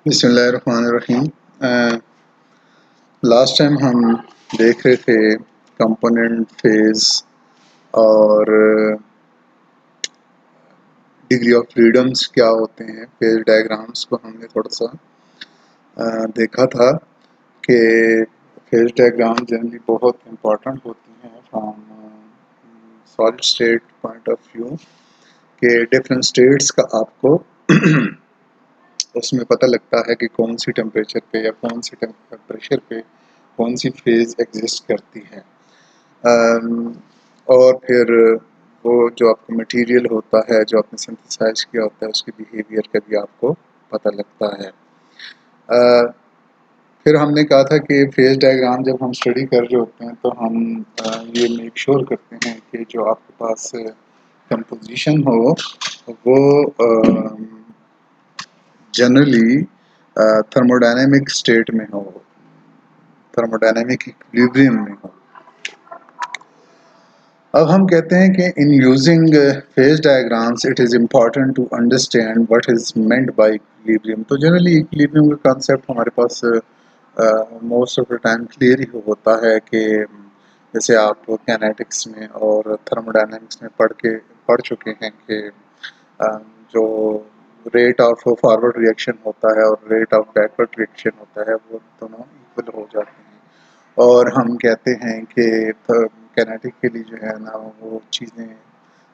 बिस्मिल्लाहिर्रहमानिर्रहीम। Last time हम देख रहे थे कंपोनेंट फेज और डिग्री ऑफ फ्रीडम्स क्या होते हैं। फेज डायग्राम्स को हमने थोड़ा सा देखा था कि फेज डायग्राम जनरली बहुत इम्पोर्टेंट होती हैं from solid state point of view के डिफरेंट स्टेट्स का आपको उसमें पता लगता है कि कौन सी टेम्परेचर पे या कौन सी टेम्परेचर पे कौन सी फेज एग्जिस्ट करती है। और फिर वो जो आपका मटेरियल होता है जो आपने सिंथेसाइज किया होता है उसके बिहेवियर का भी आपको पता लगता है। फिर हमने कहा था कि फेज डायग्राम जब हम स्टडी कर रहे होते हैं तो हम ये मेक श्योर करते हैं कि जो आपके पास कंपोजिशन हो वो जनरली थर्मोडायनेमिक स्टेट में हो, थर्मोडायनेमिक इक्विलिब्रियम में हो। अब हम कहते हैं कि in using phase diagrams it is important to understand what is meant by equilibrium. तो जनरली इक्विलिब्रियम का कॉन्सेप्ट हमारे पास most of the time clear ही होता है कि जैसे आप कैनेटिक्स में और थर्मोडायनेमिक्स में पढ़ चुके हैं कि जो रेट ऑफ फॉरवर्ड रिएक्शन होता है और रेट ऑफ बैकवर्ड रिएक्शन होता है वो दोनों इक्वल हो जाते हैं। और हम कहते हैं कि कैनेटिक के लिए जो है ना वो चीज़ें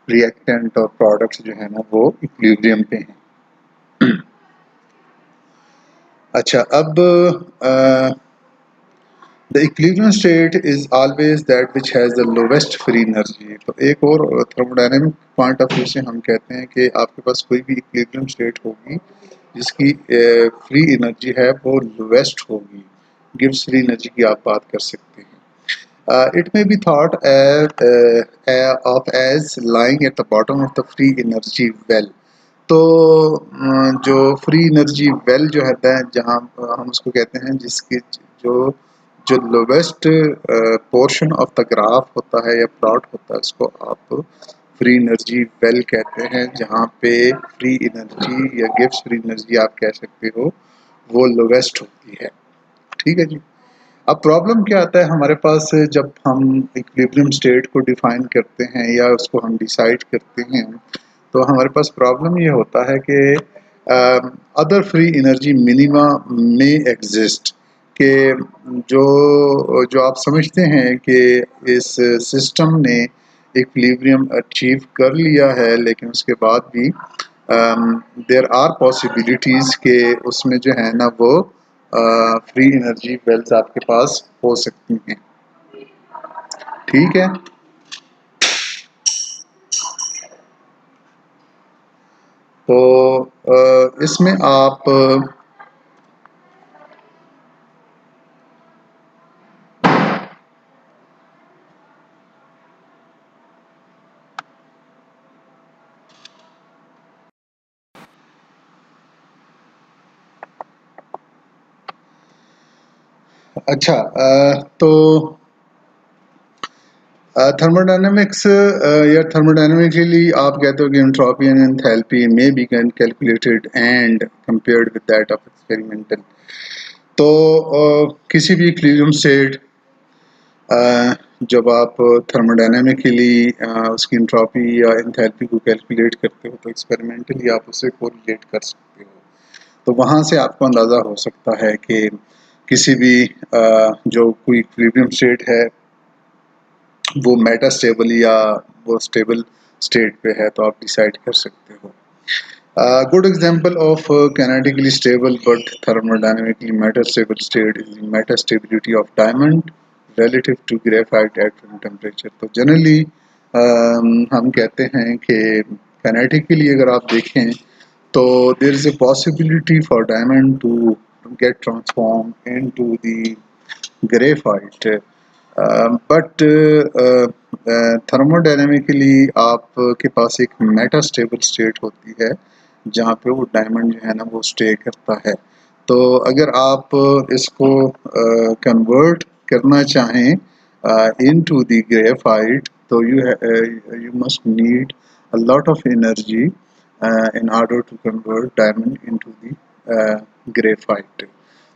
रिएक्टेंट और प्रोडक्ट्स जो है ना वो इक्विलिब्रियम पे हैं। अच्छा, अब the equilibrium state is always that which has the lowest free energy. तो एक और थर्मोडायनेमिक पॉइंट ऑफ व्यू से हम कहते हैं कि आपके पास कोई भी इक्विलिब्रियम स्टेट होगी जिसकी फ्री एनर्जी है वो लोवेस्ट होगी। गिव्स फ्री एनर्जी की आप बात कर सकते हैं। It may be thought of as lying at the bottom of the free energy well। तो जो फ्री एनर्जी वेल जो है जहाँ हम उसको कहते हैं जिसकी जो जो lowest portion of the graph होता है या प्लॉट होता है उसको आप फ्री एनर्जी वेल कहते हैं, जहाँ पे फ्री एनर्जी या गिव्स फ्री एनर्जी आप कह सकते हो वो लोवेस्ट होती है। ठीक है जी। अब प्रॉब्लम क्या आता है हमारे पास जब हम इक्विलिब्रियम स्टेट को डिफाइन करते हैं या उसको हम डिसाइड करते हैं, तो हमारे पास प्रॉब्लम ये होता है कि अदर फ्री एनर्जी मिनिमा में एग्जिस्ट कि जो जो आप समझते हैं कि इस सिस्टम ने इक्विलिब्रियम अचीव कर लिया है, लेकिन उसके बाद भी देयर आर पॉसिबिलिटीज़ के उसमें जो है ना वो फ्री एनर्जी वेल्स आपके पास हो सकती हैं। ठीक है। तो इसमें आप अच्छा तो थर्मोडायनेमिक्स या थर्मोडायनेमिकली आप कहते हो कि एंट्रोपी एंड एंथैल्पी में be calculated and compared with that of experimental. तो किसी भी इक्विलिब्रियम स्टेट जब आप थर्मोडायनेमिकली उसकी एंट्रोपी या एंथैल्पी को कैलकुलेट करते हो तो एक्सपेरिमेंटली आप उसे कोरिलेट कर सकते हो। तो वहाँ से आपको अंदाज़ा हो सकता है कि किसी भी जो कोई इक्विलिब्रियम स्टेट है वो मेटा स्टेबल या वो स्टेबल स्टेट पे है, तो आप डिसाइड कर सकते हो। Good example of kinetically stable but thermodynamically metastable state is the metastability of diamond relative to graphite at room temperature। तो जनरली हम कहते हैं कि kinetically अगर आप देखें तो there is a possibility for diamond to get transformed into the graphite, but thermodynamically आपके पास एक मेटास्टेबल स्टेट होती है जहाँ पे वो डायमंड जो है ना वो स्टे करता है। तो अगर आप इसको कन्वर्ट करना चाहें इनटू द ग्रेफाइट तो you must need a lot of energy in order to convert diamond into the graphite.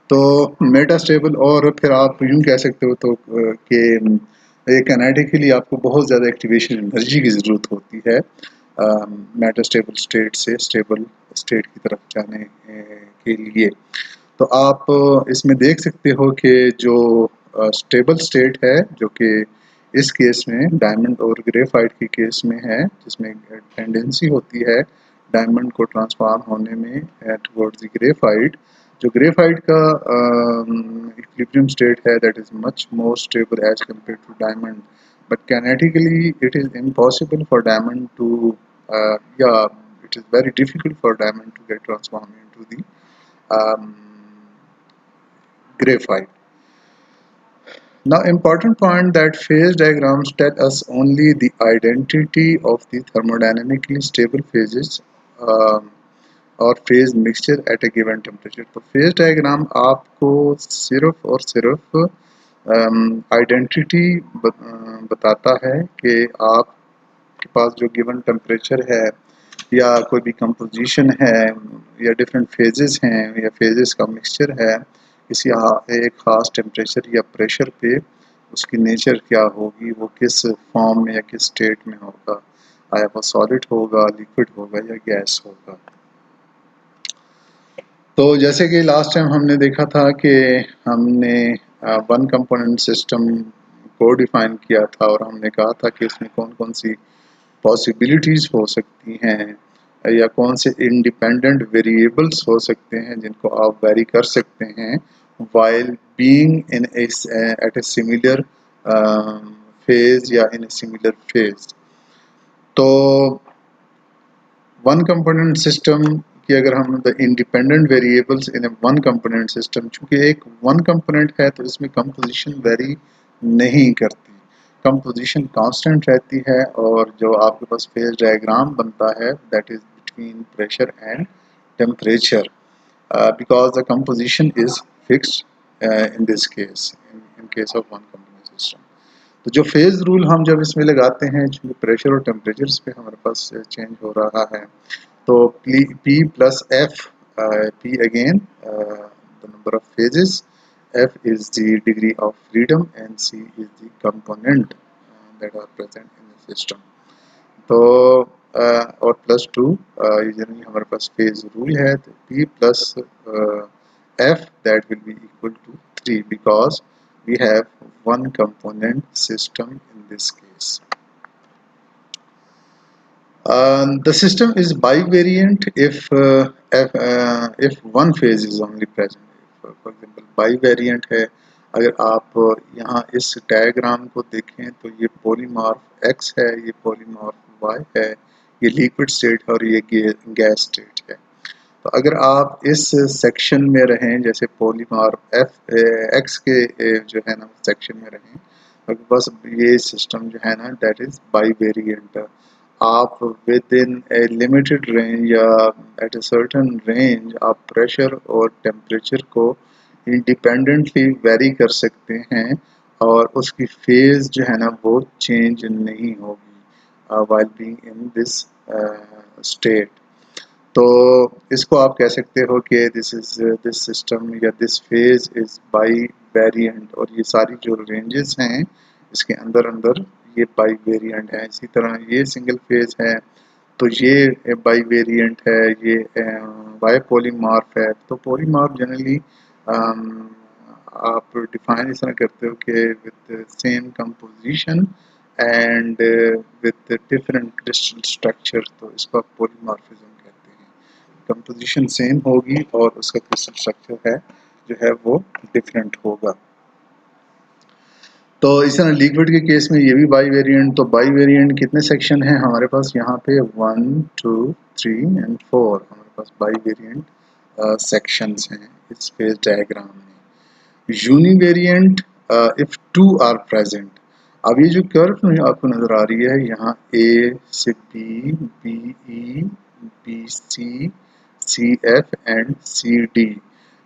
तो मेटास्टेबल, और फिर आप यूँ कह सकते हो तो कि कैनेटिकली आपको बहुत ज़्यादा एक्टिवेशन एनर्जी की ज़रूरत होती है मेटास्टेबल स्टेट से स्टेबल स्टेट की तरफ जाने के लिए। तो आप इसमें देख सकते हो कि जो स्टेबल स्टेट है, जो कि इस केस में डायमंड और ग्रेफाइट के केस में है, जिसमें टेंडेंसी होती है डायमंड को ट्रांसफॉर्म होने में टुवर्ड्स द ग्रेफाइट। जो ग्रेफाइट का इक्विलिब्रियम स्टेट है, that is much more stable as compare to diamond, but kinetically it is impossible for diamond to yeah, it is very difficult for diamond to get transformed into the um, graphite. Now, important point that phase diagrams tell us only the identity of the thermodynamically stable phases और phase mixture eight ए given temperature. तो phase diagram आपको सिर्फ और सिर्फ identity बताता है कि आपके पास जो गिवन टेम्परेचर है या कोई भी कंपोजिशन है या डिफरेंट फेजेस हैं या फेजेस का मिक्सचर है किसी एक ख़ास टेम्परेचर या प्रेशर पे, उसकी नेचर क्या होगी, वो किस फॉर्म में या किस स्टेट में होगा, आया वो सॉलिड होगा, लिक्विड होगा या गैस होगा। तो जैसे कि लास्ट टाइम हमने देखा था कि हमने वन कंपोनेंट सिस्टम को डिफाइन किया था और हमने कहा था कि इसमें कौन कौन सी पॉसिबिलिटीज़ हो सकती हैं या कौन से इंडिपेंडेंट वेरिएबल्स हो सकते हैं जिनको आप वेरी कर सकते हैं while being in at a similar phase या इन ए सिमिलर फेज। तो वन कंपोनेंट सिस्टम कि अगर हम the independent variables in a one component system, चूंकि एक वन कंपोनेंट है तो इसमें कंपोजिशन वेरी नहीं करती, कंपोजिशन कांस्टेंट रहती है, और जो आपके पास फेज डायग्राम बनता है that is between pressure and temperature because the composition is fixed in this case, in case of one component system. तो जो फेज रूल हम जब इसमें लगाते हैं, चूंकि प्रेशर और टेम्परेचर पे हमारे पास चेंज हो रहा है, तो P plus F, P again the number of phases, F is the degree of freedom and C is the component that are present in the system। तो और प्लस टू यूजली हमारे पास phase rule है, तो P plus F that will be equal to 3 because we have one component system in this case। The system is bivariant if one phase is only present। For example, bivariant है, अगर आप यहाँ इस diagram को देखें तो ये polymorph X है, ये पॉलीमॉर्फ Y है, ये लिक्विड स्टेट है और ये गैस स्टेट है। तो अगर आप इस सेक्शन में रहें, जैसे पॉलीमॉर्फ X के जो है ना सेक्शन में रहें, तो बस ये सिस्टम जो है ना दैट इज बाईवेरिएंट। आप within a limited range या एट ए सर्टेन रेंज आप प्रेशर और टेम्परेचर को इंडिपेंडेंटली वेरी कर सकते हैं और उसकी फेज जो है ना वो चेंज नहीं होगी while being in this state. तो इसको आप कह सकते हो कि दिस सिस्टम या this phase is by variant, और ये सारी जो रेंजेस हैं इसके अंदर अंदर ये बाई वेरिएंट है। इसी तरह ये सिंगल फेज है तो ये बाई वेरिएंट है, ये बाई पॉलीमॉर्फ है। तो पॉलीमॉर्फ जनरली आप डिफाइन इस तरह करते हो कि with same composition and with different crystal structure, तो इसको आप पॉलीमॉर्फिज्म कहते हैं। कंपोजिशन सेम होगी और उसका क्रिस्टल स्ट्रक्चर है जो है वो डिफरेंट होगा। तो इस तरह लिक्विड के केस में ये भी बाई वेरिएंट। तो बाई वेरिएंट कितने सेक्शन हैं हमारे पास, यहाँ पे 1 2 3 एंड 4 हमारे पास बाई वेरिएंट सेक्शंस हैं इस फेज डायग्राम में। यूनिवेरिएंट इफ टू आर प्रेजेंट। अब ये जो कर्व आपको नजर आ रही है यहाँ ए से B, B E, B C, C F and C D,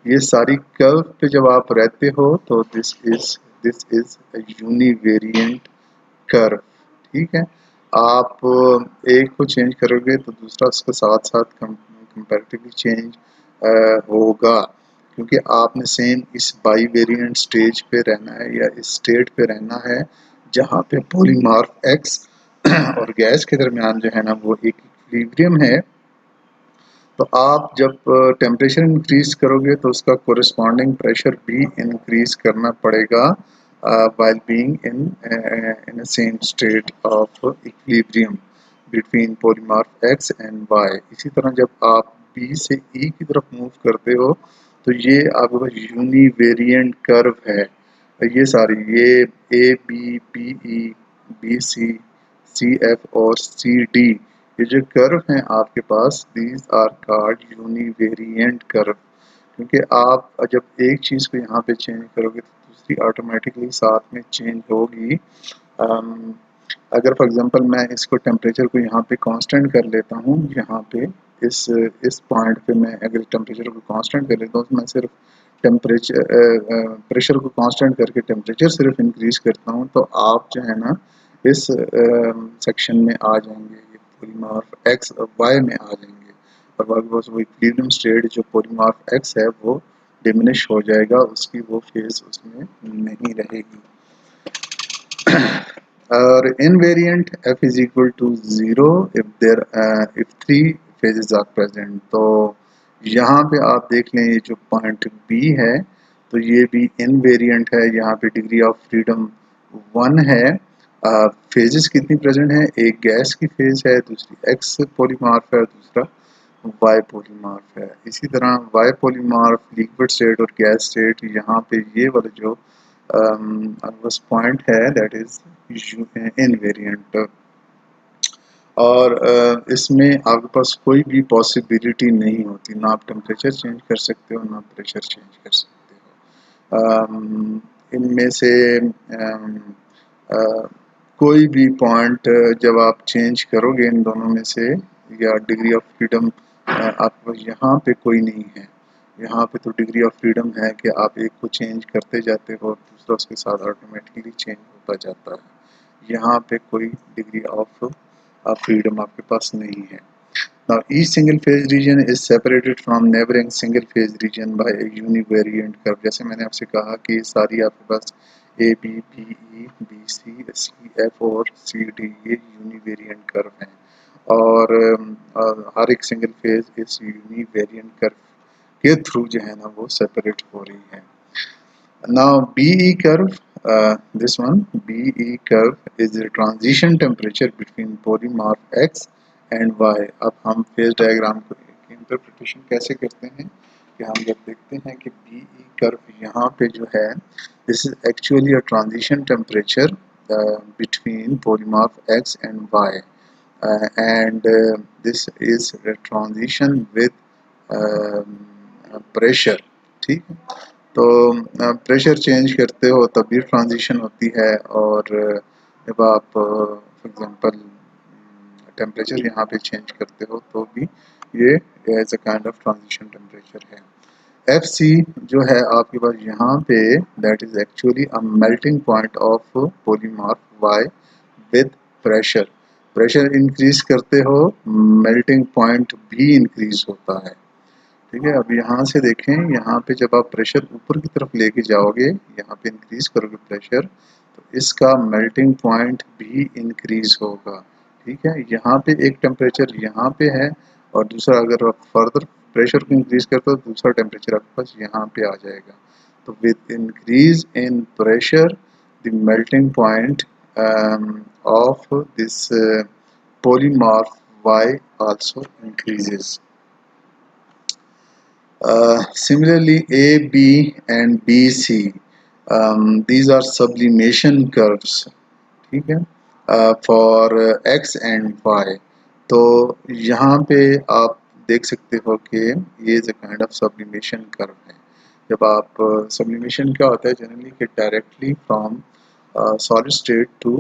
ये सारी कर्व पे जब आप रहते हो तो दिस इज यूनिवेरिएंट कर्व। ठीक है, आप एक को चेंज करोगे तो दूसरा उसके साथ साथ कंपैरेटिवली चेंज होगा, क्योंकि आपने सेम इस बाई वेरिएंट स्टेज पे रहना है या इस स्टेट पे रहना है जहाँ पे पॉलीमॉर्फ एक्स और गैस के दरमियान जो है ना वो एक इक्विलिब्रियम है। तो आप जब टेम्परेचर इंक्रीज करोगे तो उसका कोरिस्पॉन्डिंग प्रेशर भी इंक्रीज करना पड़ेगा while being in a same state of equilibrium between polymorph x and y। इसी तरह जब आप b से e की तरफ मूव करते हो तो ये आपके पास यूनिवेरिएंट कर्व है। ये सारी ये A B B E B C C F और सी डी ये जो कर्व हैं आपके पास, these are called univariant curve. क्योंकि आप जब एक चीज़ को यहाँ पे चेंज करोगे तो दूसरी ऑटोमेटिकली साथ में चेंज होगी। अगर फॉर एग्जांपल मैं इसको टेम्परेचर को यहाँ पे कांस्टेंट कर लेता हूँ, यहाँ पे इस पॉइंट पे मैं अगर टेम्परेचर को कांस्टेंट कर लेता हूँ तो मैं सिर्फ टेम्परेचर प्रेशर को कांस्टेंट करके टेम्परेचर सिर्फ इंक्रीज करता हूँ तो आप जो है ना इस सेक्शन में आ जाएंगे, ये पॉलीमॉर्फ एक्स और वाई में आ जाएंगे और आपके पास वो इक्विलिब्रियम स्टेट जो पॉलीमॉर्फ एक्स है वो डिमिनिश हो जाएगा, उसकी वो फेज उसमें नहीं रहेगी। और invariant f is equal to 0 if three phases are present। तो यहाँ पे आप देख लें ये जो पॉइंट B है तो ये भी इनवेरिएंट है, यहाँ पे डिग्री ऑफ फ्रीडम 1 है। फेजेस कितनी प्रेजेंट है, एक गैस की फेज है, दूसरी एक्स पॉलीमॉर्फ है, दूसरा वाई पॉलीमॉर्फ है। इसी तरह वाई पॉलीमॉर्फ लिक्विड स्टेट और गैस स्टेट, यहाँ पे ये वाला जो बस पॉइंट है दैट इज इनवेरिएंट। और इसमें आपके पास कोई भी पॉसिबिलिटी नहीं होती, ना आप टेम्परेचर चेंज कर सकते हो ना प्रेशर चेंज कर सकते हो। इनमें से कोई भी पॉइंट जब आप चेंज करोगे इन दोनों में से या डिग्री ऑफ फ्रीडम आपको यहाँ पे कोई नहीं है, यहाँ पे तो डिग्री ऑफ फ्रीडम है कि आप एक को चेंज करते जाते हो दूसरा उसके साथ ऑटोमेटिकली चेंज होता जाता है। यहाँ पे कोई डिग्री ऑफ फ्रीडम आपके पास नहीं है। Now each single phase region is separated from neighboring single phase region by a univariant curve। जैसे मैंने आपसे कहा कि सारी आपके पास A B B E B C C F और सी डी ये यूनिवेरिएंट कर्व हैं और हर एक सिंगल फेज इस यूनिवेरिएंट कर्व के थ्रू जो है ना वो सेपरेट हो रही है। Now BE curve, this one BE curve is the transition temperature between polymorph X and Y। अब हम फेज डायग्राम को इंटरप्रिटेशन कैसे करते हैं कि हम जब देखते हैं कि BE कर्व यहाँ पे जो है this is actually a transition temperature between polymorph X and Y and this is a transition with pressure। ठीक है, तो प्रेशर चेंज करते हो तब भी ट्रांजिशन होती है और जब आप फॉर एग्जांपल टेम्परेचर यहाँ पे चेंज करते हो तो भी ये as a kind of transition temperature है। एफ सी जो है आपके पास यहाँ पे that is actually a melting point of polymorph Y with pressure. Pressure increase करते हो मेल्टिंग पॉइंट भी इंक्रीज होता है। ठीक है, अब यहाँ से देखें, यहाँ पे जब आप प्रेशर ऊपर की तरफ लेके जाओगे, यहाँ पे इंक्रीज करोगे प्रेशर तो इसका मेल्टिंग पॉइंट भी इंक्रीज होगा। ठीक है, यहाँ पे एक टेम्परेचर यहाँ पे है और दूसरा अगर आप फर्दर प्रेशर को इंक्रीज करते हो तो दूसरा टेम्परेचर आपके पास यहाँ पे आ जाएगा। तो with increase in pressure the melting point of this polymorph Y also increases। Similarly, A, B and BC, these are sublimation curves। ठीक है, for X and Y। तो यहाँ पे आप देख सकते हो कि ये is a kind of sublimation curve है। जब आप सब्लिमेशन क्या होता है जनरली कि directly from solid state to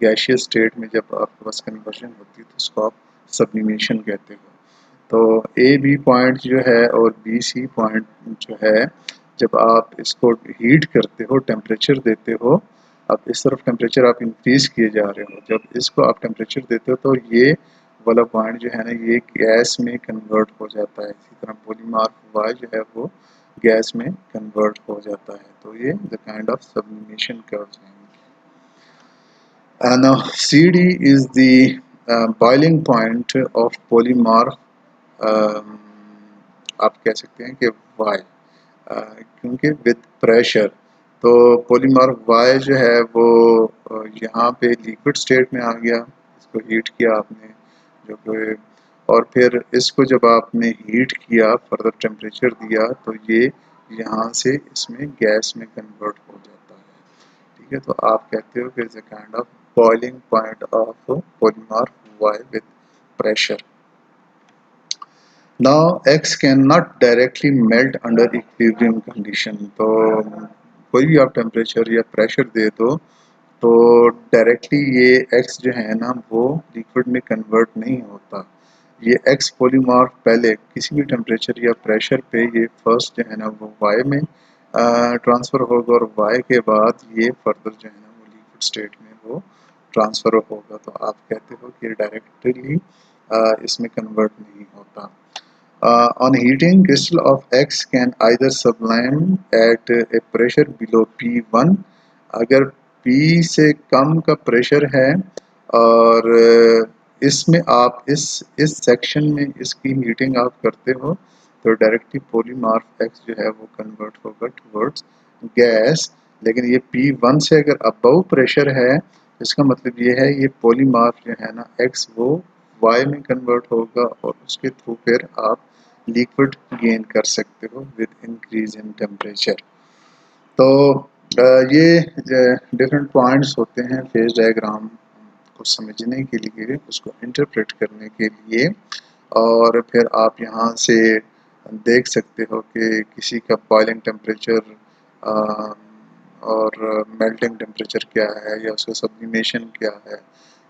gaseous state में जब आपके पास कन्वर्जन होती है तो उसको आप सब्लिमेशन कहते हो। तो ए बी पॉइंट जो है और बी सी पॉइंट जो है जब आप इसको हीट करते हो टेम्परेचर देते हो, अब इस तरफ टेम्परेचर आप इंक्रीज किए जा रहे हो, जब इसको आप टेम्परेचर देते हो तो ये वाला पॉइंट जो है ना ये गैस में कन्वर्ट हो जाता है। इसी तरह पॉलीमार्फ वाई जो है वो गैस में कन्वर्ट हो जाता है। तो ये the kind of sublimation curves हैं। Now CD is the boiling point of polymorph, um, आप कह सकते हैं कि Y, क्योंकि विद प्रेशर तो पॉलीमॉर्फ Y जो है वो यहाँ पे लिक्विड स्टेट में आ गया। इसको हीट किया आपने जो कि, और फिर इसको जब आपने हीट किया फर्दर टेम्परेचर दिया तो ये यहाँ से इसमें गैस में कन्वर्ट हो जाता है। ठीक है, तो आप कहते हो कि it's a kind of boiling point of polymer Y with pressure. Now X cannot directly melt under equilibrium condition. तो कोई भी आप टेम्परेचर या प्रेशर दे दो तो डायरेक्टली ये X जो है ना वो लिक्विड में कन्वर्ट नहीं होता। ये X पॉलीमॉर्फ पहले किसी भी टेम्परेचर या प्रेशर पे ये फर्स्ट जो है ना वो Y में ट्रांसफ़र होगा और Y के बाद ये फर्दर जो है ना वो लिक्विड स्टेट में वो ट्रांसफ़र होगा। तो आप कहते हो कि डायरेक्टली इसमें कन्वर्ट नहीं होता। On heating, crystal of X can either sublime at a pressure below P1, अगर P से कम का प्रेशर है और इसमें आप इस सेक्शन में इसकी हीटिंग आप करते हो तो डायरेक्टली पॉलीमार्फ X जो है वो कन्वर्ट होगा टुवर्ड्स गैस। लेकिन ये P1 से अगर अबव प्रेशर है इसका मतलब ये है ये पॉलीमार्फ जो है ना X वो Y में कन्वर्ट होगा और उसके थ्रू फिर आप लिक्विड गेन कर सकते हो विद इंक्रीज इन टेम्परेचर। तो ये डिफरेंट पॉइंट्स होते हैं फेज डायग्राम को समझने के लिए, उसको इंटरप्रेट करने के लिए, और फिर आप यहाँ से देख सकते हो कि किसी का बॉइलिंग टेम्परेचर और मेल्टिंग टेम्परेचर क्या है या उसका सब्लिमेशन क्या है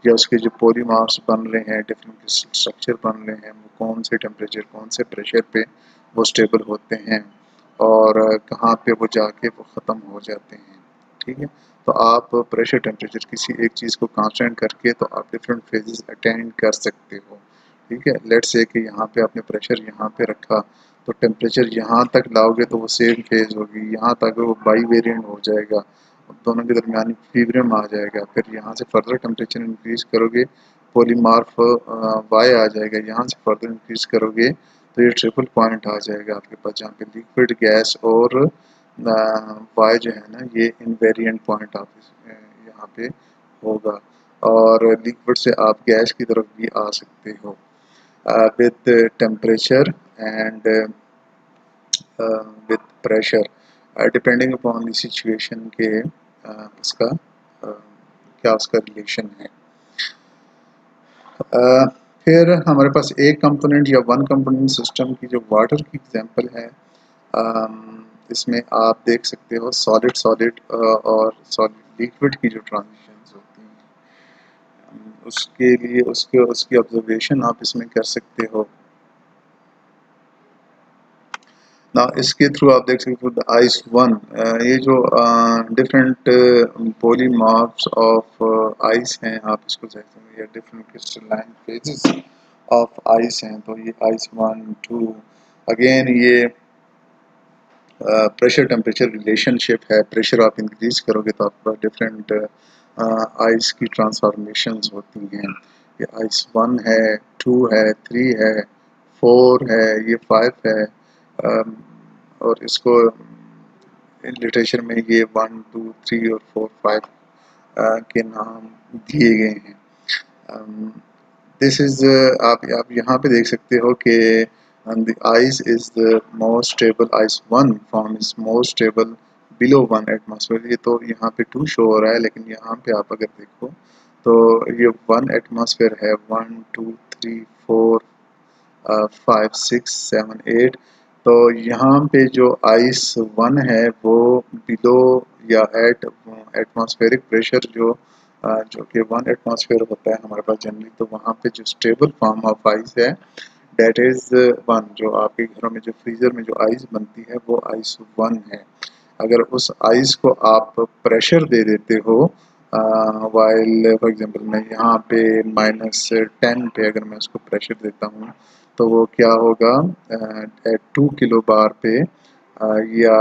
या उसके जो पॉलीमर्स बन रहे हैं डिफरेंट स्ट्रक्चर बन रहे हैं वो कौन से टेम्परेचर कौन से प्रेशर पे वो स्टेबल होते हैं और कहाँ पे वो जाके वो ख़त्म हो जाते हैं। ठीक है, तो आप प्रेशर टेम्परेचर किसी एक चीज़ को कांस्टेंट करके तो आप डिफरेंट फेजेस अटेंड कर सकते हो। ठीक है, लेट्स से कि यहाँ पे आपने प्रेशर यहाँ पे रखा तो टेम्परेचर यहाँ तक लाओगे तो वो सेम फेज होगी, यहाँ तक वो बाई वेरिएंट हो जाएगा, दोनों के दरमियान इक्विलिब्रियम आ जाएगा। फिर यहाँ से फर्दर टेम्परेचर इंक्रीज करोगे पॉलीमार्फ वाई आ जाएगा, यहाँ से फर्दर इंक्रीज करोगे तो ये ट्रिपल पॉइंट आ जाएगा आपके पास जहाँ पे लिक्विड गैस और वाई जो है ना ये इनवेरिएंट पॉइंट आप यहाँ पे होगा और लिक्विड से आप गैस की तरफ भी आ सकते हो with temperature and with pressure depending upon the situation के उसका क्या उसका रिलेशन है। फिर हमारे पास एक कंपोनेंट या वन कंपोनेंट सिस्टम की जो वाटर की एग्जांपल है, इसमें आप देख सकते हो सॉलिड सॉलिड और सॉलिड लिक्विड की जो ट्रांजिशंस होती हैं उसके लिए उसकी ऑब्जर्वेशन आप इसमें कर सकते हो। ना इसके थ्रू आप देख सकते हो आइस वन, ये जो डिफरेंट पॉलीमॉर्फ्स ऑफ आइस हैं आप इसको देख सकते हो, ये different crystalline phases of ice हैं। तो ये आइस वन टू, अगेन ये प्रेशर टेम्परेचर रिलेशनशिप है, प्रेशर आप इंक्रीज करोगे तो आपका डिफरेंट आइस की ट्रांसफॉर्मेशंस होती हैं। ये आइस वन है, टू है, थ्री है, फोर है, ये फाइव है, और इसको लिटरेचर में ये 1 2 3 और 4 5 के नाम दिए गए हैं। दिस इज आप यहाँ पे देख सकते हो कि the ice is the most stable, ice 1 form is most stable below 1 atmosphere। ये तो यहाँ पे 2 शो हो रहा है लेकिन यहाँ पे आप अगर देखो तो ये 1 एटमॉस्फेयर है, 1 2 3 4 5 6 7 8। तो यहाँ पे जो आइस वन है वो बिलो या एट एटमॉस्फेरिक प्रेशर जो कि 1 एटमॉस्फेयर होता है हमारे पास जनरली, तो वहाँ पे जो स्टेबल फॉर्म ऑफ आइस है डेट इज़ वन। जो आपके घरों में जो फ्रीज़र में जो आइस बनती है वो आइस वन है। अगर उस आइस को आप प्रेशर दे देते हो वाइल फॉर एग्जांपल मैं यहाँ पे -10 पे अगर मैं उसको प्रेशर देता हूँ तो वो क्या होगा एट 2 किलो बार पे या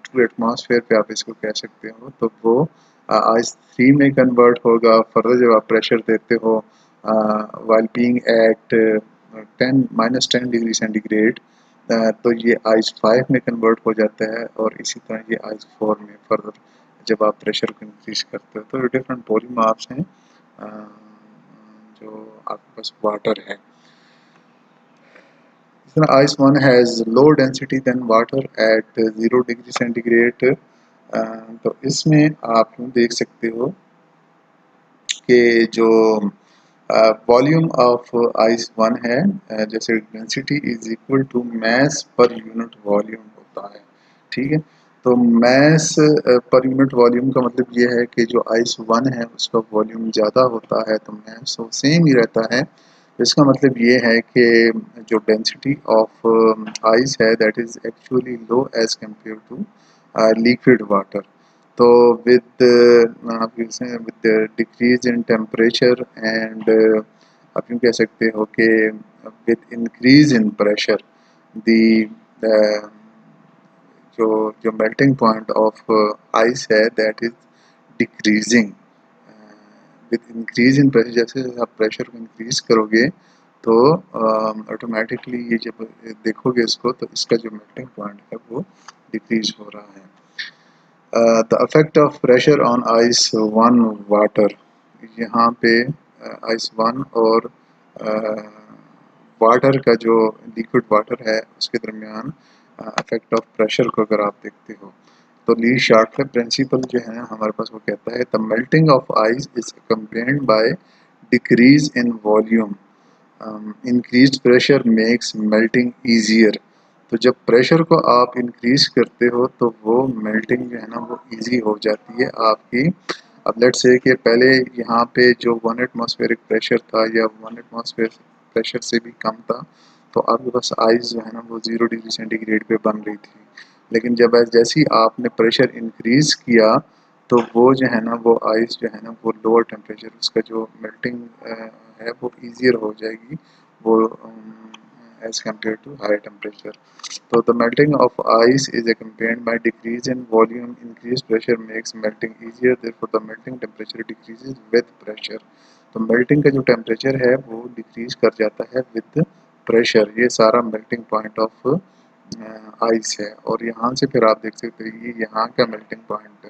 2 एटमॉस्फेयर पे आप इसको कह सकते हो, तो वो आइस 3 में कन्वर्ट होगा। फर्दर जब आप प्रेशर देते हो while being at 10 degree centigrade, तो ये आइस 5 में कन्वर्ट हो जाता है, और इसी तरह ये आइस 4 में फर्दर जब आप प्रेशर को इंक्रीज करते हो। तो डिफरेंट पॉलीमार्स हैं जो आपके पास वाटर है। इस तरह ice 1 has low density than water at 0 degree centigrade. तो इसमें आप यूँ देख सकते हो कि जो वॉल्यूम ऑफ आइस 1 है, जैसे density is equal to mass per unit volume होता है, ठीक है। तो मैस पर यूनिट वॉल्यूम का मतलब ये है कि जो आइस 1 है उसका वॉल्यूम ज़्यादा होता है तो मैस तो सेम ही रहता है। इसका मतलब ये है कि जो डेंसिटी ऑफ आइस है that is actually low as compare to liquid water. तो आप with decrease in temperature and आप यूँ कह सकते हो कि with increase in pressure the जो जो मेल्टिंग पॉइंट ऑफ आइस है that is decreasing with increase in pressure. जैसे जैसे आप प्रेशर को इंक्रीज करोगे तो ऑटोमेटिकली ये जब देखोगे इसको तो इसका जो मेल्टिंग पॉइंट है वो डिक्रीज हो रहा है। The effect of pressure on ice 1 water, यहाँ पे आइस 1 और वाटर का जो लिक्विड वाटर है उसके दरमियान इफेक्ट ऑफ प्रेशर को अगर आप देखते हो तो ली शार्टले प्रिंसिपल जो है हमारे पास वो कहता है the melting of ice is accompanied by decrease in volume, increase pressure makes melting easier. तो जब प्रेशर को आप इंक्रीज करते हो तो वो मेल्टिंग जो है ना वो इजी हो जाती है आपकी। अब लेट्स से कि पहले यहाँ पे जो 1 एटमॉस्फेरिक प्रेशर था या 1 एटमॉस्फेयर प्रेशर से भी कम था तो आपके पास आइस जो है ना वो 0 डिग्री सेंटीग्रेड पे बन रही थी। लेकिन जब जैसे ही आपने प्रेशर इंक्रीज किया तो वो जो है ना वो आइस जो है ना वो लोअर टेम्परेचर उसका जो मेल्टिंग है वो ईजियर हो जाएगी वो as compare to higher temperature. तो the melting of ice is accompanied by decrease in volume, increased pressure makes melting easier, therefore the melting temperature decreases with pressure। तो melting का जो temperature है वो decrease कर जाता है with pressure। ये सारा melting point of ice है। और यहाँ से फिर आप देख सकते हैं ये यहाँ का melting point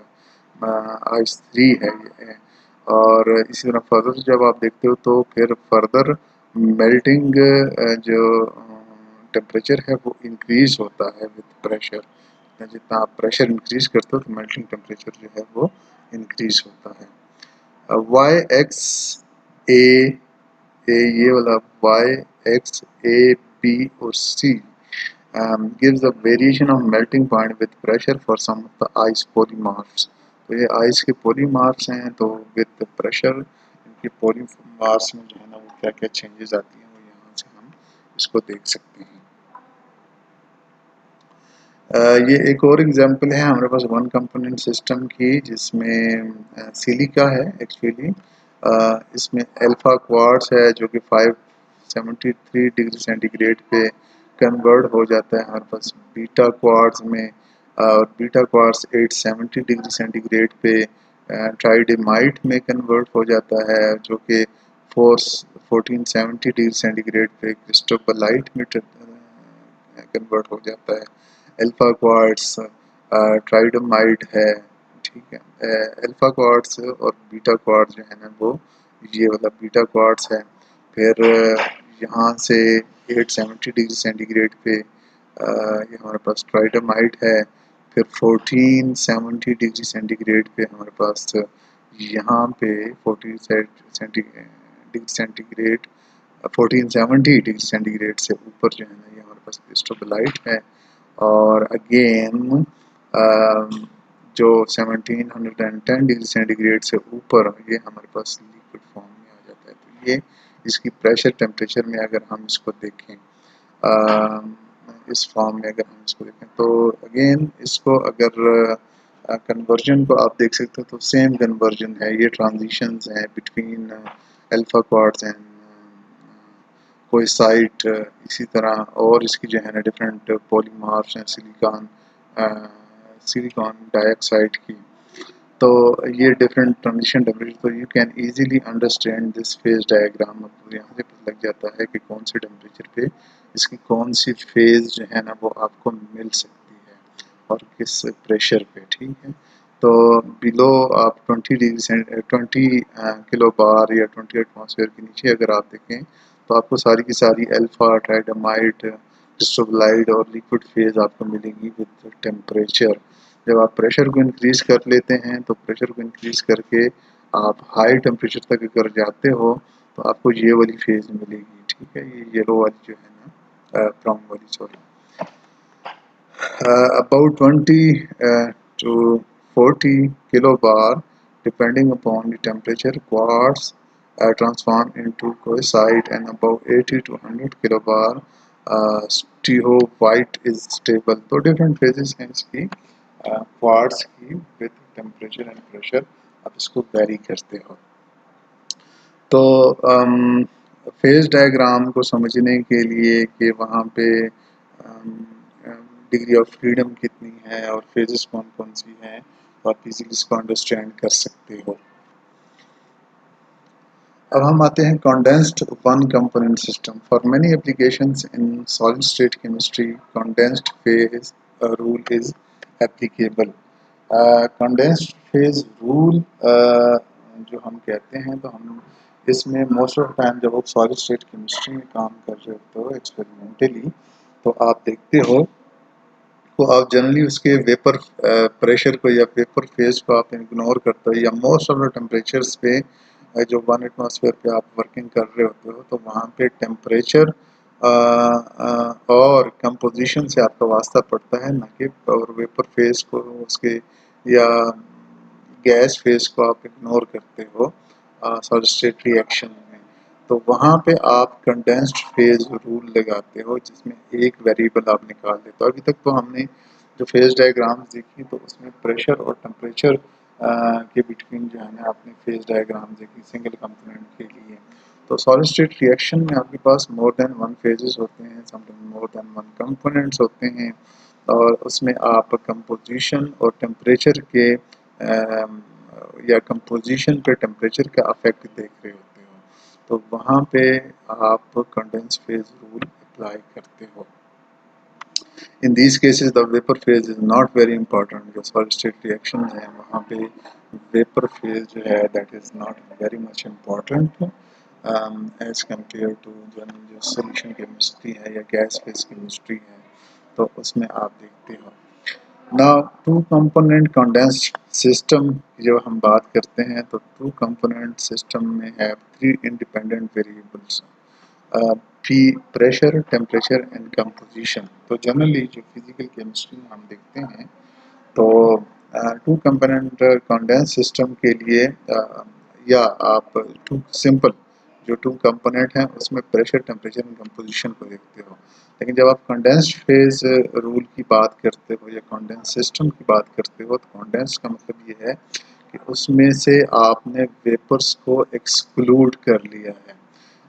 आइस 3 है ये। और इसी तरह फर्दर जब आप देखते हो तो फिर फर्दर मेल्टिंग जो टेम्परेचर है वो इंक्रीज होता है विद प्रेशर। जितना आप प्रेशर इंक्रीज करते हो तो मेल्टिंग टेम्परेचर जो है वो इंक्रीज होता है। वाई एक्स ए ए ये वाला वाई एक्स ए बी और सी gives a variation of melting point with pressure for some of the ice polymorphs। तो ये आइस के पॉलीमार्स हैं तो विद प्रेशर इनके पॉलीमार्स में जो है ना वो क्या क्या चेंजेस आती हैं वो यहाँ से हम इसको देख सकते हैं। ये एक और एग्जांपल है हमारे पास वन कंपोनेंट सिस्टम की जिसमें सिलिका है एक्चुअली। इसमें अल्फा क्वार्ट्स है जो कि 573 डिग्री सेंटीग्रेड पे कन्वर्ट हो जाता है हमारे पास बीटा क्वार्ट्स में, और बीटा क्वार्ट्स 870 डिग्री सेंटीग्रेड पे ट्राइडेमाइट में कन्वर्ट हो जाता है जो कि 1470 डिग्री सेंटीग्रेड पे क्रिस्टोबलाइट में कन्वर्ट हो जाता है। अल्फा क्वार्ट्स ट्राइडोमाइट है, ठीक है। अल्फा क्वार्ट्स और बीटा क्वार्ट्स जो है ना वो ये वाला बीटा क्वार्ट्स है। फिर यहाँ से 870 डिग्री सेंटीग्रेड पे ये हमारे पास ट्राइडोमाइट है। फिर 1470 डिग्री सेंटीग्रेड पे हमारे पास यहाँ पे 1470 डिग्री सेंटीग्रेड से ऊपर जो है ना ये हमारे पास क्रिस्टोबलाइट है। और अगेन जो 1710 डिग्री सेंटीग्रेड से ऊपर ये हमारे पास लिक्विड फॉर्म में आ जाता है। तो ये इसकी प्रेशर टेम्परेचर में अगर हम इसको देखें इस फॉर्म में अगर हम इसको देखें तो अगेन इसको अगर कन्वर्जन को आप देख सकते हो तो सेम कन्वर्जन है, ये ट्रांजिशंस हैं बिटवीन अल्फा क्वार्ट्ज एंड कोइसाइट। इसी तरह और इसकी जो है ना डिफरेंट पॉलीमर्स हैं सिलिकॉन सिलिकॉन डाइऑक्साइड की। तो ये डिफरेंट ट्रांजिशन टेम्परेचर, तो you can easily understand this phase diagram. अब यहाँ से पता लग जाता है कि कौन से टेम्परेचर पे इसकी कौन सी फेज जो है ना वो आपको मिल सकती है और किस प्रेशर पे, ठीक है। तो बिलो आप 20 किलो बार या 20 एटमॉस्फेयर के नीचे अगर आप देखें तो आपको सारी की सारी अल्फा ट्राइडामाइड क्रिस्टोबलाइड और लिक्विड फेज आपको मिलेंगी विद टेम्परेचर। जब आप प्रेशर को इंक्रीज कर लेते हैं तो प्रेशर को इंक्रीज करके आप हाई टेम्परेचर तक अगर जाते हो तो आपको ये वाली फेज मिलेगी, ठीक है। ये येलो वाली जो है ना, ब्राउन वाली sorry, about 20 to 40 kilobar depending upon the temperature. Quartz transform into coesite, and about 80 to 100 kilobar stehovite is stable. तो different phases हैं इसकी क्वार्ट्ज की विद टेम्परेचर एंड प्रेशर आप इसको वेरी करते हो। तो फेज डायग्राम को समझने के लिए कि वहाँ पे डिग्री ऑफ फ्रीडम कितनी है और फेजेस कौन कौन सी हैं, तो आप इजीली इसको अंडरस्टैंड कर सकते हो। अब हम आते हैं condensed one component system. For many applications in solid state chemistry condensed phase rule is applicable. Condensed phase rule जो हम कहते हैं, तो हम इसमें मोस्ट ऑफ टाइम जब आप सॉलिड स्टेट केमिस्ट्री में काम कर रहे होते हो एक्सपेरिमेंटली, तो आप देखते हो तो आप जनरली उसके वेपर प्रेशर को या वेपर फेज को आप इग्नोर करते हो, या मोस्ट ऑफ द टेम्परेचर्स पे जो 1 एटमॉस्फेयर पे आप वर्किंग कर रहे होते हो तो वहाँ पे टेम्परेचर और कंपोजिशन से आपका वास्ता पड़ता है, ना कि और वेपर फेज को उसके या गैस फेज को आप इग्नोर करते हो सॉलिड स्टेट रिएक्शन में। तो वहाँ पे आप कंडेंस्ड फेज रूल लगाते हो जिसमें एक वेरिएबल आप निकाल देते हो। अभी तक तो हमने जो फेज डायग्राम्स देखी तो उसमें प्रेशर और टेम्परेचर के बिटवीन जो है ना आपने फेज डायग्राम देखी सिंगल कंपोनेंट के लिए। तो सॉलिड स्टेट रिएक्शन में आपके पास मोर देन वन फेजेस होते हैं, sometime more than one components होते हैं, और उसमें आप कंपोजिशन और टेम्परेचर के या कंपोजिशन पे टेम्परेचर का अफेक्ट देख रहे होते हो, तो वहाँ पे आप कंडेंस फेज रूल अप्लाई करते हो। In these cases the vapour phase is not very important. जो सॉलिड स्टेट रिएक्शन है वहाँ पे वेपर फेज जो है that is not very much important as compare to जो सोल्यूशन केमिस्ट्री है या गैस फेज केमिस्ट्री है, तो उसमें आप देखते हो। Now two component condensed system की जब हम बात करते हैं तो टू कंपोनेंट सिस्टम में है 3 independent variables, P pressure, temperature and composition. तो जनरली जो फिजिकल केमिस्ट्री में हम देखते हैं तो टू कंपोनेंट कंडेंस सिस्टम के लिए या आप टू सिंपल जो टू कंपोनेंट हैं उसमें प्रेशर, टेम्परेचर एंड कंपोजिशन को देखते हो। लेकिन जब आप कंडेंस्ड फेज रूल की बात करते हो या कंडेंस सिस्टम की बात करते हो तो कंडेंस का मतलब ये है कि उसमें से आपने वेपर्स को एक्सक्लूड कर लिया है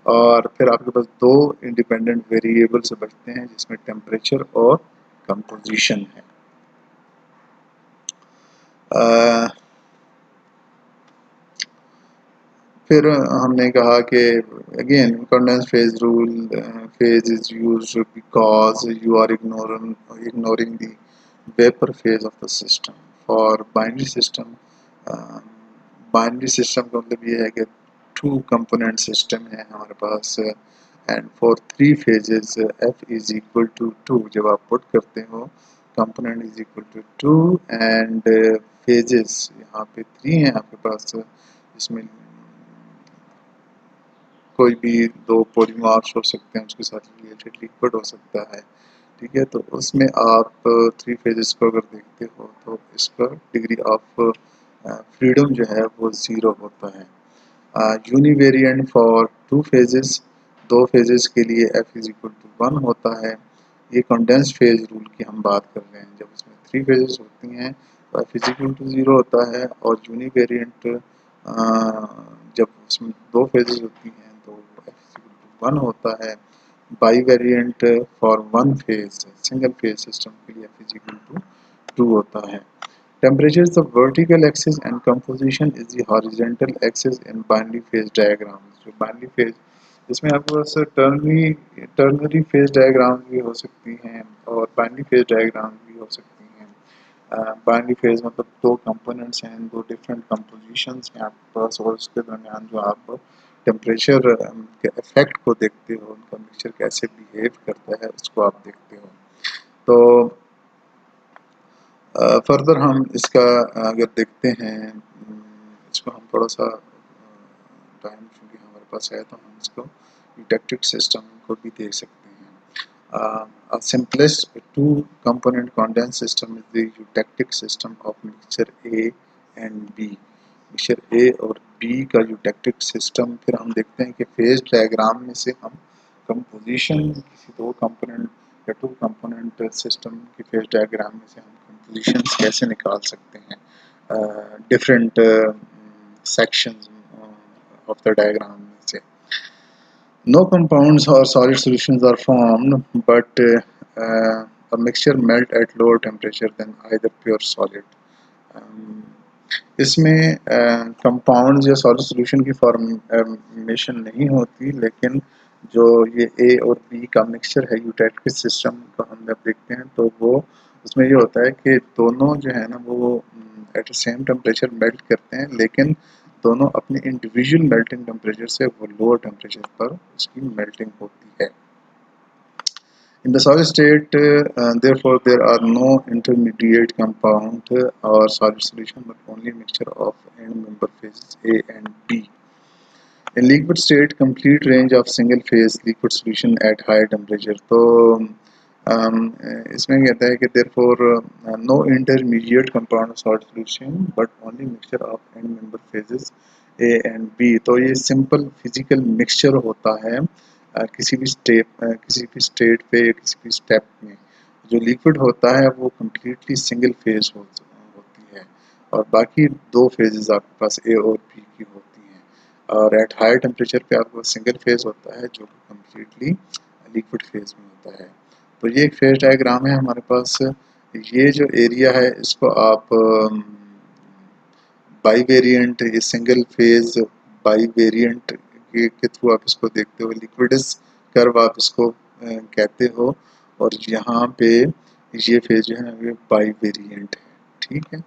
और फिर आपके पास दो इंडिपेंडेंट वेरिएबल्स बचते हैं जिसमें टेम्परेचर और कंपोजिशन है। फिर हमने कहा कि again condense phase rule phase is used because you are ignoring the vapour phase of the system. For binary system, binary system का मतलब ये है कि टू कंपोनेंट सिस्टम है हमारे पास and for 3 phases F is equal to 2। जब आप पुट करते हो component is equal to 2 and phases यहाँ पे 3 हैं आपके पास, इसमें कोई भी दो पॉलीमर्स हो सकते हैं, उसके साथ रिलेटेड लिक्विड हो सकता है, ठीक है। तो उसमें आप 3 फेजेस को अगर देखते हो तो इसका डिग्री ऑफ फ्रीडम जो है वो 0 होता है। यूनिवेरिएंट फॉर 2 फेजेस, 2 फेजेस के लिए एफ इज इक्वल टू 1 होता है। ये कंडेंस फेज रूल की हम बात कर रहे हैं। जब इसमें 3 फेजेस होती हैं तो f इज इक्वल टू 0 होता है, और यूनिवेरिएंट जब उसमें दो फेजेस होती हैं तो f इज इक्वल टू 1 होता है। By variant for one phase single phase system के लिए f इज इक्वल टू 2 होता है। Temperature is the vertical axis and composition is the horizontal axis in binary phase diagram. जो binary phase इसमें आपके पास ternary phase diagram भी हो सकती हैं और बाइनरी फेज डायग्राम भी हो सकती हैं। बाइनरी फेज मतलब दो कंपोनेंट्स हैं, दो डिफरेंट कंपोजिशंस हैं आपके पास, और उसके दरमियान जो आप टेम्परेचर के इफेक्ट को देखते हो, उनका मिक्सचर कैसे बिहेव करता है उसको आप देखते हो। तो फर्दर हम इसका अगर देखते हैं, इसको हम थोड़ा सा टाइम चूँकि हमारे पास है तो हम इसको यूटेक्टिक सिस्टम को भी देख सकते हैं। A simplest two component condensed system is the eutectic system of mixture A and B. Mixture A और B का यूटेक्टिक सिस्टम फिर हम देखते हैं कि फेज डायग्राम में से हम कंपोजिशन किसी दो कंपोनेंट या टू कंपोनेंट सिस्टम की फेज डायग्राम में से हम कंपोजिशंस कैसे निकाल सकते हैं different sections of the diagram में से। No compounds or solid solutions are formed, but a mixture melt at lower temperature than either pure solid. इसमें कंपाउंड्स या सॉलिड सॉल्यूशन की फॉर्मेशन नहीं होती, लेकिन जो ये ए और बी का मिक्सचर है यूटेक्टिक सिस्टम का हम जब देखते हैं तो वो उसमें ये होता है कि दोनों जो है ना वो at the same temperature melt करते हैं, लेकिन दोनों अपने इंडिविजुअल मेल्टिंग टेम्परेचर से वो लोअर टेम्परेचर पर उसकी मेल्टिंग होती है। In the solid state, therefore, there are no intermediate compound or solid solution, but only mixture of end-member phases A and B. In liquid state, complete range of single-phase liquid solution at high temperature. तो इसमें कहता है कि therefore no intermediate compound or solid solution, but only mixture of end-member phases A and B. तो ये simple physical mixture होता है किसी भी स्टेट पे या किसी भी स्टेप में। जो लिक्विड होता है वो कम्प्लीटली सिंगल फेज होती है, और बाकी दो फेजेस आपके पास ए और बी की होती हैं, और एट हायर टेम्परेचर पे आपको सिंगल फेज होता है जो कि कम्प्लीटली लिक्विड फेज में होता है। तो ये एक फेज डायग्राम है हमारे पास। ये जो एरिया है इसको आप बाई वेरिएंट, ये सिंगल फेज बाई वेरिएंट के थ्रू आप इसको देखते हो, लिक्विडस कर्व आप इसको कहते हो, और यहाँ पे ये फेज जो है ये बाई वेरिएंट है, ठीक है।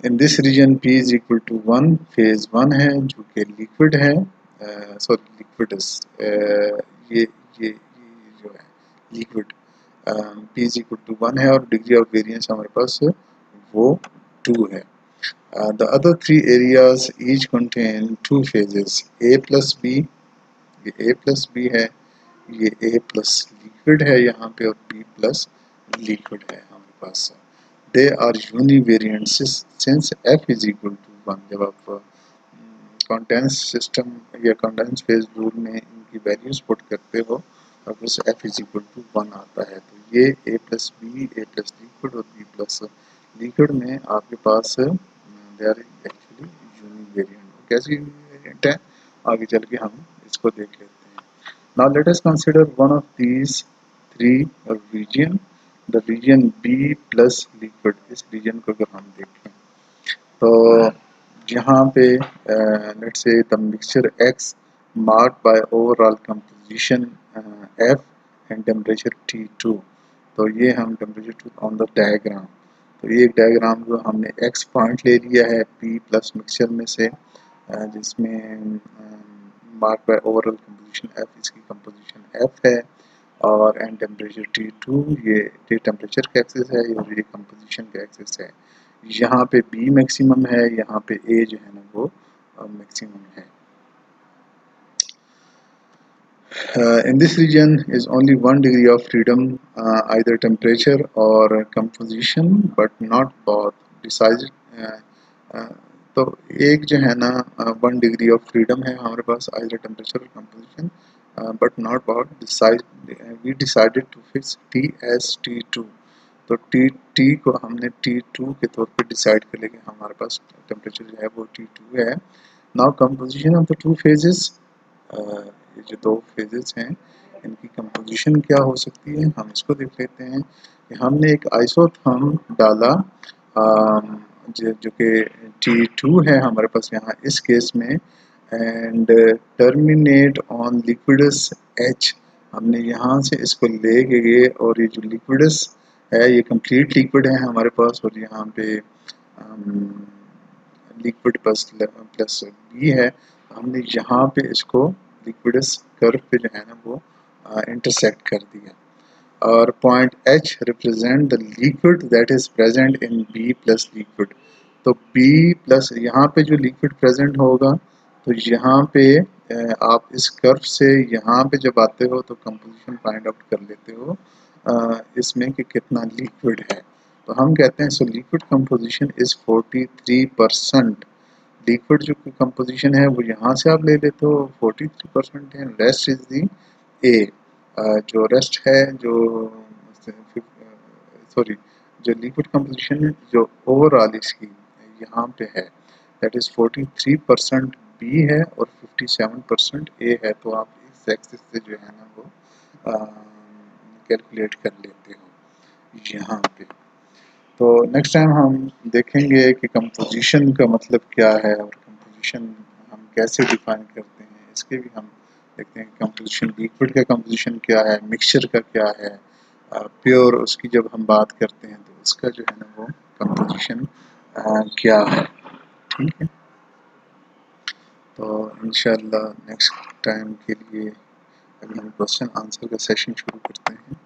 In this region P is equal to 1, phase 1 है जो कि लिक्विड है, सॉरी लिक्विडस, ये जो है liquid, P is equal to 1 है, और डिग्री ऑफ वेरिएंस हमारे पास वो 2 है। The other three areas each contain two phases, A plus B, ये A plus B है, ये A plus liquid है यहाँ पे, और B plus liquid है हमारे पास। They are univariant since F is equal to 1। जब आप कंडेंस सिस्टम या कंडेंस फेज रूल में इनकी वैल्यूज पुट करते हो और उस F is equal to 1 आता है, तो ये A plus B, A plus liquid और B plus liquid में आपके पास they are actually univariant। कैसे univariant है आगे चल के हम इसको देख लेते हैं। Now let us consider one of these three region, the region B plus liquid। इस region को अगर हम देखें तो यहाँ पे let's say the mixture X marked by overall composition F and temperature T2। तो ये हम temperature T on the diagram, तो ये एक डायग्राम जो हमने x पॉइंट ले लिया है P प्लस मिक्सचर में से, जिसमें mark bye overall composition F, इसकी कंपोजिशन F है, और एंड टेम्परेचर T2 ये टेम्परेचर का एक्सिस है और ये कंपोजिशन का एक्सिस है। यहाँ पे B मैक्सिमम है, यहाँ पे A जो है ना वो मैक्सिमम है। In this region is only one degree of freedom, either temperature or composition, but not both decided। तो एक जो है ना 1 डिग्री ऑफ फ्रीडम है हमारे पास, either temperature or composition, but not both। we decided to fix T as T2। तो T को हमने T2 के तौर पे डिसाइड कर लिया कि हमारे पास टेम्परेचर जो है वो T2 है। Now composition of the two phases, ये जो दो फेजेस हैं इनकी कंपोजिशन क्या हो सकती है, हम इसको देख लेते हैं कि हमने एक आइसोथर्म डाला जो कि T2 है हमारे पास यहाँ इस केस में, and terminate on liquids H। हमने यहाँ से इसको ले गए और ये जो लिक्विडस है ये कंप्लीट लिक्विड है हमारे पास, और यहाँ पे लिक्विड प्लस बी है। हमने यहाँ पे इसको लिक्विडस कर्व पे जो है ना वो इंटरसेक्ट कर दिया, और point H represent the liquid that is present in B plus liquid. तो B प्लस यहाँ पे जो लिक्विड प्रेजेंट होगा, तो यहाँ पे आप इस कर्व से यहाँ पे जब आते हो तो कंपोजिशन फाइंड आउट कर लेते हो इसमें कि कितना लिक्विड है। तो हम कहते हैं so liquid composition is 43%। Liquid जो कंपोजिशन है वो यहाँ से आप ले लेते हो 43% है, रेस्ट इज दी ए। जो रेस्ट है जो सॉरी जो लिक्विड कंपोजिशन जो ओवरऑल इसकी यहाँ पे है दैट इज 43% बी है और 57% ए है। तो आप इस एक्सिस से जो है ना वो कैलकुलेट कर लेते हो यहाँ पे। तो नेक्स्ट टाइम हम देखेंगे कि कंपोजिशन का मतलब क्या है और कंपोजिशन हम कैसे डिफाइन करते हैं, इसके भी हम देखते हैं। कंपोजिशन लिक्विड का कंपोजिशन क्या है, मिक्सचर का क्या है, प्योर उसकी जब हम बात करते हैं तो उसका जो है ना वो कंपोजिशन क्या है। ठीक है, तो इंशाल्लाह नेक्स्ट टाइम के लिए अभी हम क्वेश्चन आंसर का सेशन शुरू करते हैं।